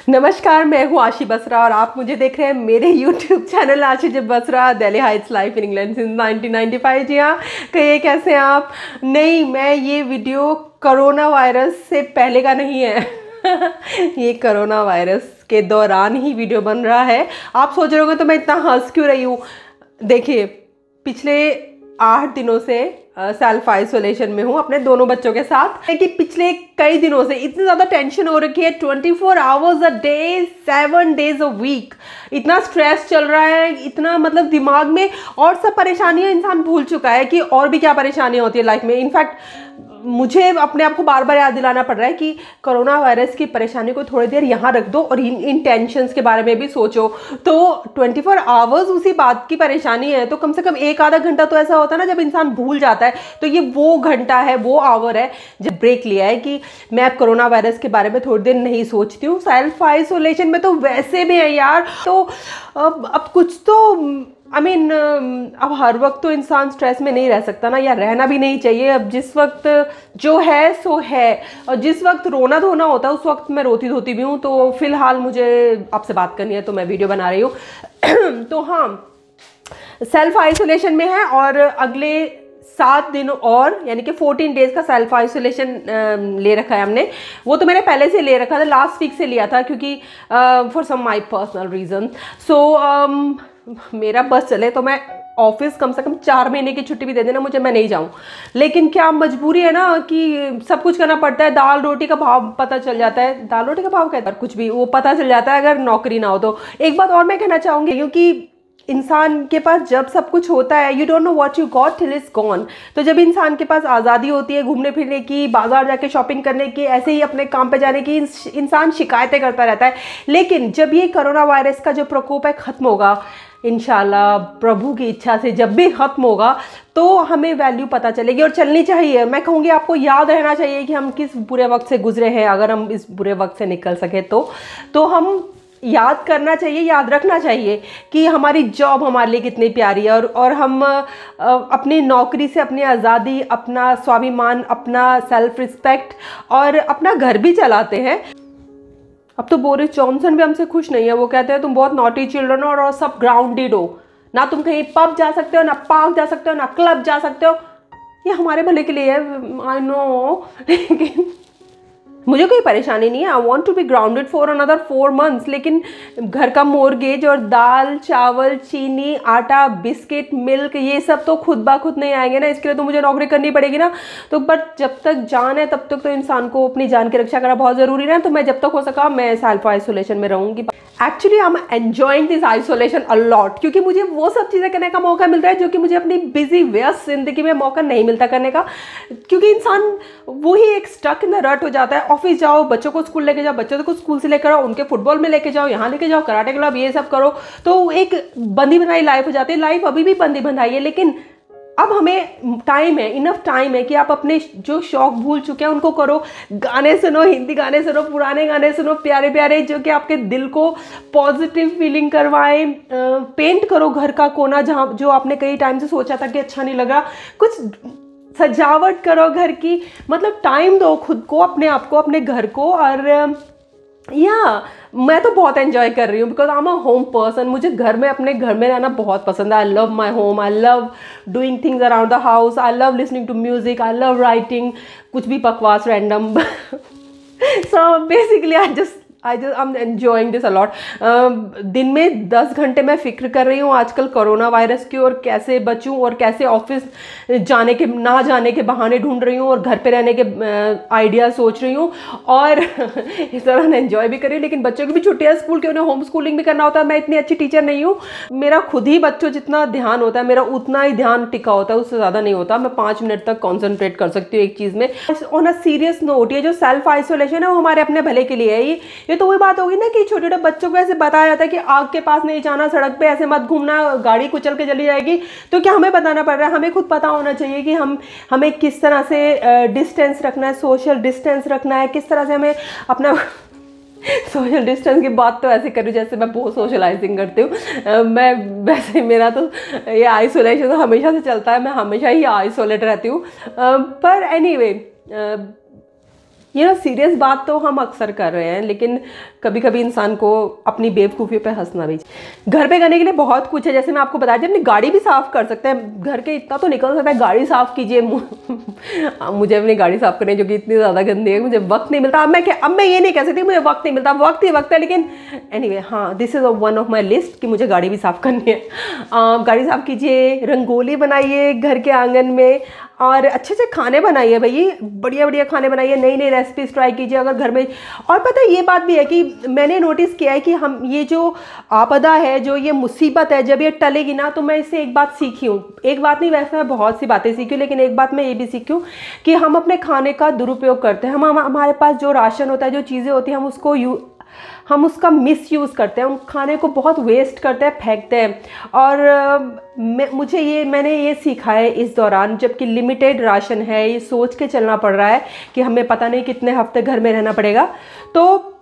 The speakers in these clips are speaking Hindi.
नमस्कार, मैं हूँ आशी बसरा और आप मुझे देख रहे हैं मेरे YouTube channel Aashi Basra Delhi heights life in England since 1995। जी हाँ, कहिए कैसे हैं आप। नहीं, मैं ये वीडियो कोरोना वायरस से पहले का नहीं है ये कोरोना वायरस के दौरान ही वीडियो बन रहा है। आप सोच रहे होंगे तो मैं इतना हंस क्यों रही हूँ। देखिए, पिछले 8 दिनों से सेल्फ आइसोलेशन में हूँ अपने दोनों बच्चों के साथ। कि पिछले कई दिनों से इतनी ज़्यादा टेंशन हो रखी है, 24 hours a day 7 days a week. इतना स्ट्रेस चल रहा है, इतना मतलब दिमाग में और सब परेशानियां इंसान भूल चुका है कि और भी क्या परेशानियां होती है लाइफ में। इनफैक्ट मुझे अपने आप को बार बार याद दिलाना पड़ रहा है कि कोरोना वायरस की परेशानी को थोड़ी देर यहाँ रख दो और इन टेंशन्स के बारे में भी सोचो। तो 24 आवर्स उसी बात की परेशानी है, तो कम से कम एक आधा घंटा तो ऐसा होता है ना जब इंसान भूल जाता है। तो ये वो घंटा है, वो आवर है जब ब्रेक लिया है कि मैं अब कोरोना वायरस के बारे में थोड़ी देर नहीं सोचती हूँ। सेल्फ आइसोलेशन में तो वैसे भी है यार, तो अब कुछ तो अब हर वक्त तो इंसान स्ट्रेस में नहीं रह सकता ना, या रहना भी नहीं चाहिए। अब जिस वक्त जो है सो है, और जिस वक्त रोना धोना होता है उस वक्त मैं रोती धोती भी हूँ। तो फिलहाल मुझे आपसे बात करनी है तो मैं वीडियो बना रही हूँ तो हाँ, सेल्फ आइसोलेशन में है और अगले 7 दिन और यानी कि 14 डेज का सेल्फ आइसोलेशन ले रखा है हमने। वो तो मैंने पहले से ले रखा था, लास्ट वीक से लिया था क्योंकि for some my personal reason. So मेरा बस चले तो मैं ऑफिस कम से कम 4 महीने की छुट्टी भी दे देना मुझे, मैं नहीं जाऊँ। लेकिन क्या मजबूरी है ना कि सब कुछ करना पड़ता है। दाल रोटी का भाव पता चल जाता है, दाल रोटी का भाव कहता है, कुछ भी वो पता चल जाता है अगर नौकरी ना हो तो। एक बात और मैं कहना चाहूँगी, क्योंकि इंसान के पास जब सब कुछ होता है, you don't know what you got till is gone. तो जब इंसान के पास आज़ादी होती है घूमने फिरने की, बाजार जाके शॉपिंग करने की, ऐसे ही अपने काम पे जाने की, इंसान शिकायतें करता रहता है। लेकिन जब ये कोरोना वायरस का जो प्रकोप है ख़त्म होगा इंशाल्लाह, प्रभु की इच्छा से जब भी ख़त्म होगा, तो हमें वैल्यू पता चलेगी और चलनी चाहिए। मैं कहूँगी आपको याद रहना चाहिए कि हम किस बुरे वक्त से गुजरे हैं। अगर हम इस बुरे वक्त से निकल सके तो हम याद करना चाहिए, याद रखना चाहिए कि हमारी जॉब हमारे लिए कितनी प्यारी है, और हम अपनी नौकरी से अपनी आज़ादी, अपना स्वाभिमान, अपना सेल्फ रिस्पेक्ट और अपना घर भी चलाते हैं। अब तो बोरिस जॉनसन भी हमसे खुश नहीं है। वो कहते हैं तुम बहुत नॉटी चिल्ड्रन हो और सब ग्राउंडेड हो, ना तुम कहीं पब जा सकते हो, ना पार्क जा सकते हो, ना क्लब जा सकते हो। ये हमारे भले के लिए है, आई नो, लेकिन मुझे कोई परेशानी नहीं है। I want to be grounded for another 4 months। लेकिन घर का मोर्गेज और दाल चावल चीनी आटा बिस्किट मिल्क ये सब तो खुद ब खुद नहीं आएंगे ना, इसके लिए तो मुझे नौकरी करनी पड़ेगी ना। तो बट जब तक जान है तब तक तो इंसान को अपनी जान की रक्षा करना बहुत ज़रूरी है। तो मैं जब तक हो सका मैं सेल्फ आइसोलेशन में रहूँगी। Actually I am enjoying this isolation a lot, क्योंकि मुझे वो सब चीज़ें करने का मौका मिल रहा है जो कि मुझे अपनी बिजी व्यस्त जिंदगी में मौका नहीं मिलता करने का। क्योंकि इंसान वही एक स्टक इन द रट हो जाता है। ऑफिस जाओ, बच्चों को स्कूल लेके जाओ, बच्चों को स्कूल से लेकर आओ, उनके फुटबॉल में लेके जाओ, यहाँ लेके जाओ, कराटे क्लब, ये सब करो। तो एक बंदी बनाई लाइफ हो जाती है। लाइफ अभी भी बंदी बनाई है, लेकिन अब हमें टाइम है, इनफ टाइम है कि आप अपने जो शौक भूल चुके हैं उनको करो। गाने सुनो, हिंदी गाने सुनो, पुराने गाने सुनो, प्यारे प्यारे, जो कि आपके दिल को पॉजिटिव फीलिंग करवाएं। पेंट करो घर का कोना जहाँ जो आपने कई टाइम से सोचा था कि अच्छा नहीं लगा, कुछ सजावट करो घर की। मतलब टाइम दो खुद को, अपने आप को, अपने घर को। और मैं तो बहुत एंजॉय कर रही हूँ because I am a home person. मुझे अपने घर में रहना बहुत पसंद है। I love my home, I love doing things around the house, I love listening to music, I love writing, कुछ भी बकवास random so basically I am enjoying this a lot. दिन में 10 घंटे मैं फिक्र कर रही हूँ आजकल कोरोना वायरस की, और कैसे बचूँ और कैसे ऑफिस ना जाने के बहाने ढूंढ रही हूँ और घर पे रहने के आइडिया सोच रही हूँ। और इस तरह एंजॉय भी कर रही हूँ। लेकिन बच्चों की भी छुट्टियाँ स्कूल के, उन्हें होम स्कूलिंग भी करना होता है। मैं इतनी अच्छी टीचर नहीं हूँ, मेरा खुद ही बच्चों जितना ध्यान होता है मेरा उतना ही ध्यान टिका होता है, उससे ज़्यादा नहीं होता। मैं 5 मिनट तक कॉन्सेंट्रेट कर सकती हूँ एक चीज़ में। ऑन अ सीरियस नोट, ये जो सेल्फ आइसोलेशन है वो हमारे अपने भले के लिए है। ये तो वही बात होगी ना कि छोटे छोटे बच्चों को ऐसे बताया जाता है कि आग के पास नहीं जाना, सड़क पे ऐसे मत घूमना, गाड़ी कुचल के चली जाएगी। तो क्या हमें बताना पड़ रहा है? हमें खुद पता होना चाहिए कि हमें किस तरह से डिस्टेंस रखना है, सोशल डिस्टेंस रखना है, किस तरह से हमें अपना सोशल डिस्टेंस की बात तो ऐसे करूँ जैसे मैं बहुत सोशलाइजिंग करती हूँ। मैं वैसे मेरा तो ये आइसोलेशन तो हमेशा से चलता है, मैं हमेशा ही आइसोलेट रहती हूँ। पर एनीवे ये ना सीरियस बात तो हम अक्सर कर रहे हैं, लेकिन कभी कभी इंसान को अपनी बेवकूफ़ियों पे हंसना भी चाहिए। घर पे करने के लिए बहुत कुछ है, जैसे मैं आपको बताया अपनी गाड़ी भी साफ़ कर सकते हैं, घर के इतना तो निकल सकता है, गाड़ी साफ़ कीजिए। मुझे अपनी गाड़ी साफ़ करनी है जो कि इतनी ज़्यादा गंदी है, मुझे वक्त नहीं मिलता। अब मैं ये नहीं कह सकती मुझे वक्त नहीं मिलता, वक्त ही वक्त है। लेकिन एनीवे हाँ, this is one of my list कि मुझे गाड़ी भी साफ़ करनी है। गाड़ी साफ़ कीजिए, रंगोली बनाइए घर के आंगन में, और अच्छे अच्छे खाने बनाइए भाई, बढ़िया बढ़िया खाने बनाइए, नई नई रेसिपीज ट्राई कीजिए अगर घर में। और पता है ये बात भी है कि मैंने नोटिस किया है कि हम ये जो आपदा है, जो ये मुसीबत है, जब ये टलेगी ना, तो मैं इससे एक बात सीखी हूँ। एक बात नहीं, वैसे मैं बहुत सी बातें सीखी हूँ, लेकिन एक बात मैं ये भी सीखी हूँ कि हम अपने खाने का दुरुपयोग करते हैं। हमारे पास जो राशन होता है, जो चीज़ें होती हैं, हम उसका मिस यूज़ करते हैं, उन खाने को बहुत वेस्ट करते हैं, फेंकते हैं। और मैंने ये सीखा है इस दौरान, जबकि लिमिटेड राशन है, ये सोच के चलना पड़ रहा है कि हमें पता नहीं कितने हफ्ते घर में रहना पड़ेगा, तो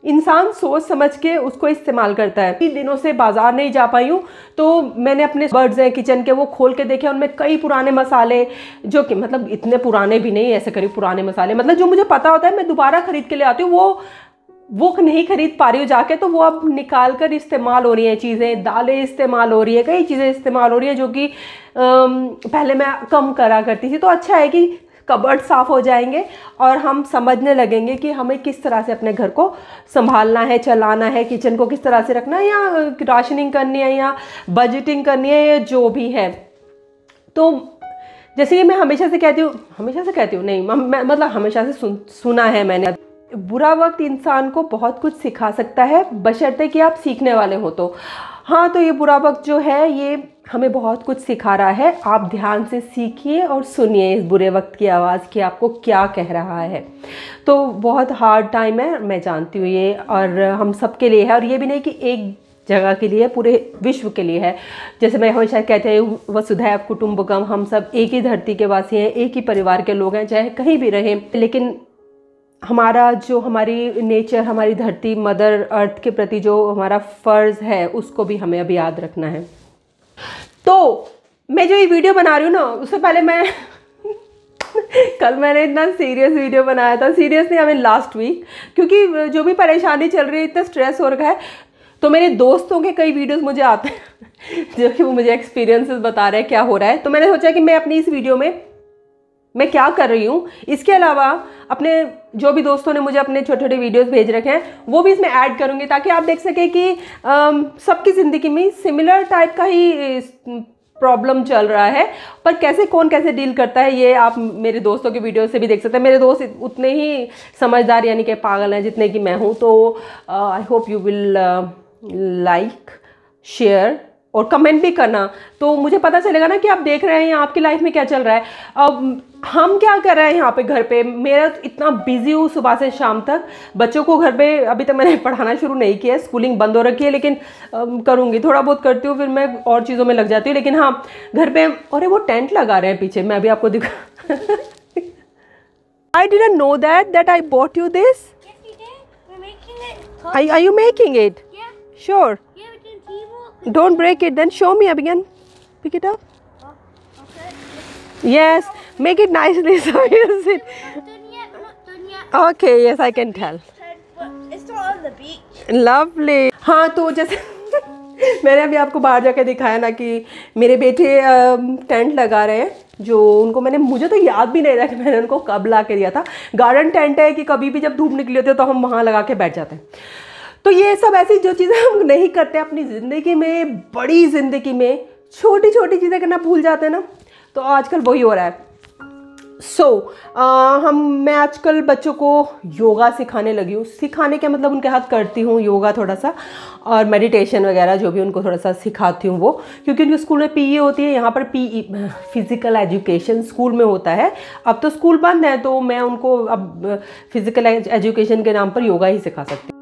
इंसान सोच समझ के उसको इस्तेमाल करता है। कई दिनों से बाजार नहीं जा पाई हूँ, तो मैंने अपने बर्ड्स हैं किचन के, वो खोल के देखे, उनमें कई पुराने मसाले, जो कि मतलब इतने पुराने भी नहीं, ऐसे करीब पुराने मसाले, मतलब जो मुझे पता होता है मैं दोबारा खरीद के ले आती हूँ, वो नहीं खरीद पा रही हूँ जाके, तो वो अब निकाल कर इस्तेमाल हो रही हैं चीज़ें, दालें इस्तेमाल हो रही है, कई चीज़ें इस्तेमाल हो रही है जो कि पहले मैं कम करा करती थी। तो अच्छा है कि कबर्ड साफ़ हो जाएंगे और हम समझने लगेंगे कि हमें किस तरह से अपने घर को संभालना है, चलाना है, किचन को किस तरह से रखना है, या राशनिंग करनी है, या बजटिंग करनी है, या जो भी है। तो जैसे कि मैं हमेशा से कहती हूँ नहीं, मतलब हमेशा से सुना है मैंने, बुरा वक्त इंसान को बहुत कुछ सिखा सकता है, बशर्ते कि आप सीखने वाले हो तो। हाँ, तो ये बुरा वक्त जो है ये हमें बहुत कुछ सिखा रहा है। आप ध्यान से सीखिए और सुनिए इस बुरे वक्त की आवाज़ कि आपको क्या कह रहा है। तो बहुत हार्ड टाइम है, मैं जानती हूँ ये, और हम सब के लिए है, और ये भी नहीं कि एक जगह के लिए, पूरे विश्व के लिए है। जैसे मैं हमेशा कहते हैं वसुधैव कुटुंबकम, हम सब एक ही धरती के वासी हैं, एक ही परिवार के लोग हैं, चाहे कहीं भी रहें। लेकिन हमारी नेचर, हमारी धरती मदर अर्थ के प्रति जो हमारा फ़र्ज़ है, उसको भी हमें अब याद रखना है। तो मैं जो ये वीडियो बना रही हूँ ना, उससे पहले मैं कल मैंने इतना सीरियस वीडियो बनाया था, सीरियस नहीं, लास्ट वीक, क्योंकि जो भी परेशानी चल रही है, इतना स्ट्रेस हो रखा है, तो मेरे दोस्तों के कई वीडियोस मुझे आते हैं जो कि वो मुझे एक्सपीरियंसेस बता रहे हैं क्या हो रहा है। तो मैंने सोचा कि मैं अपनी इस वीडियो में मैं क्या कर रही हूँ, इसके अलावा अपने जो भी दोस्तों ने मुझे अपने छोटे छोटे वीडियोस भेज रखे हैं, वो भी इसमें ऐड करूँगी, ताकि आप देख सकें कि सबकी ज़िंदगी में सिमिलर टाइप का ही प्रॉब्लम चल रहा है, पर कौन कैसे डील करता है, ये आप मेरे दोस्तों के वीडियो से भी देख सकते हैं। मेरे दोस्त उतने ही समझदार यानी कि पागल हैं जितने कि मैं हूँ। तो I hope you will like, share और कमेंट भी करना, तो मुझे पता चलेगा ना कि आप देख रहे हैं या आपकी लाइफ में क्या चल रहा है। अब हम क्या कर रहे हैं यहाँ पे घर पे। मेरा तो इतना बिजी हूँ सुबह से शाम तक, बच्चों को घर पे अभी तक मैंने पढ़ाना शुरू नहीं किया है, स्कूलिंग बंद हो रखी है, लेकिन करूँगी, थोड़ा बहुत करती हूँ, फिर मैं और चीज़ों में लग जाती हूँ। लेकिन हाँ, घर पे, अरे वो टेंट लगा रहे हैं पीछे, मैं अभी आपको दिखा I didn't know that I bought you this. Are you making it? Yeah. Sure. Yeah, we can teamwork. Don't break it. Then show me again. Pick it up. Oh, okay. Yes. Make it nicely so you sit. We're not done yet. We're not done yet. Okay. Yes, I can tell. But it's not on the beach. Lovely. हाँ, तो जैसे मैंने अभी आपको बाहर जाके दिखाया ना कि मेरे बेटे टेंट लगा रहे हैं, जो मुझे तो याद भी नहीं रहा कि मैंने उनको कब ला के दिया था। गार्डन टेंट है कि कभी भी जब धूप निकली होती है तो हम वहाँ लगा के बैठ जाते हैं। तो ये सब ऐसी जो चीज़ें हम नहीं करते अपनी ज़िंदगी में, बड़ी ज़िंदगी में छोटी छोटी चीज़ें करना भूल जाते हैं ना, तो आजकल वही हो रहा है। मैं आजकल बच्चों को योगा सिखाने लगी हूँ। सिखाने के मतलब उनके हाथ करती हूँ योगा थोड़ा सा, और मेडिटेशन वगैरह जो भी उनको थोड़ा सा सिखाती हूँ वो, क्योंकि उनके स्कूल में पीई होती है, यहाँ पर पीई फिज़िकल एजुकेशन स्कूल में होता है। अब तो स्कूल बंद है, तो मैं उनको अब फिज़िकल एजुकेशन के नाम पर योगा ही सिखा सकती हूँ।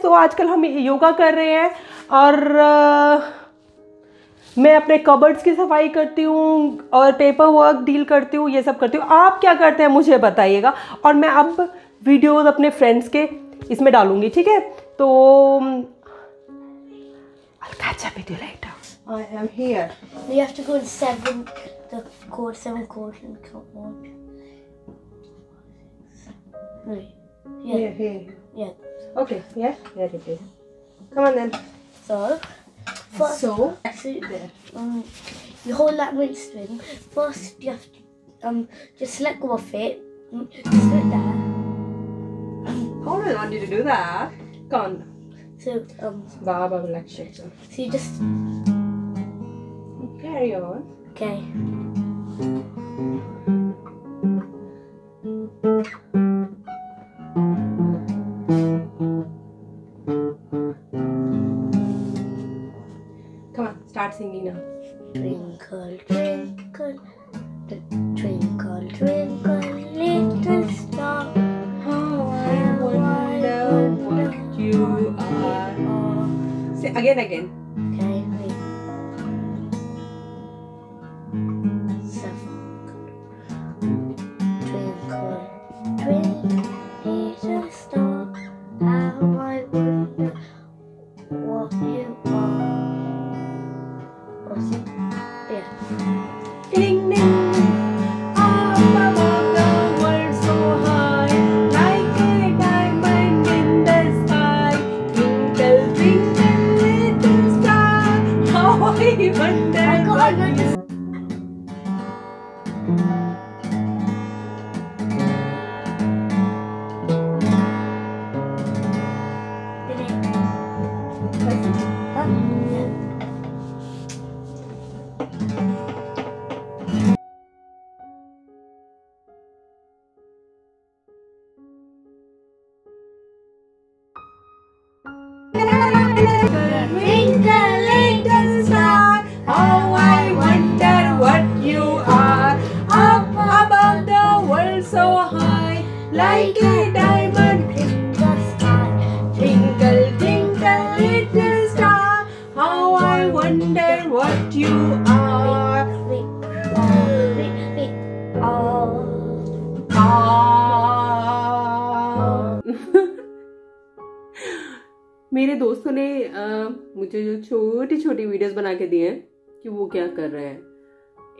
गाइस, तो आजकल हम योगा कर रहे हैं और मैं अपने कबर्ड्स की सफाई करती हूँ और पेपर वर्क डील करती हूँ, ये सब करती हूँ। आप क्या करते हैं मुझे बताइएगा। और मैं अब वीडियोस अपने फ्रेंड्स के इसमें डालूंगी, ठीक है। तो I'll catch up with you later. I am here. You have to go to 7, the chord, 7 chords and count 1, 2, 3. Yeah. Here. Yeah. Okay, yeah, there it is. Come on then. So, first, So, there. You hold that weight string. First, you have to just let go of it. Just do it there. hold on, I want you to do that. Come on. So, Baba will like shit. so you just Carry on. okay. Come on, start singing now. Twinkle, twinkle, twinkle, twinkle, little star. How I wonder what you are. Say again. Okay, wait. 7. Twinkle, twinkle, little star. How I wonder what you are. Yeah. Ding ding. Up above the world so high, like a diamond in the sky. Twinkle, twinkle, little star. How I wonder what you are. Did it? Huh? Yeah. Twinkle, little star, how I wonder what you are. Up above the world so high, like a diamond in the sky. Twinkle, twinkle, little star, how I wonder what you are. मेरे दोस्तों ने मुझे जो छोटी छोटी वीडियोस बना के दिए हैं कि वो क्या कर रहे हैं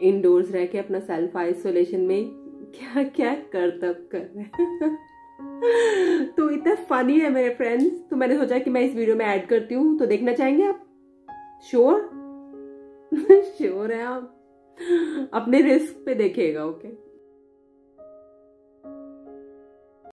इंडोर्स रह के अपना सेल्फ आइसोलेशन में, क्या क्या करतब कर रहे हैं। तो इतना फनी है मेरे फ्रेंड्स, तो मैंने सोचा कि मैं इस वीडियो में ऐड करती हूँ। तो देखना चाहेंगे आप? श्योर? श्योर है आप? अपने रिस्क पे देखिएगा, ओके।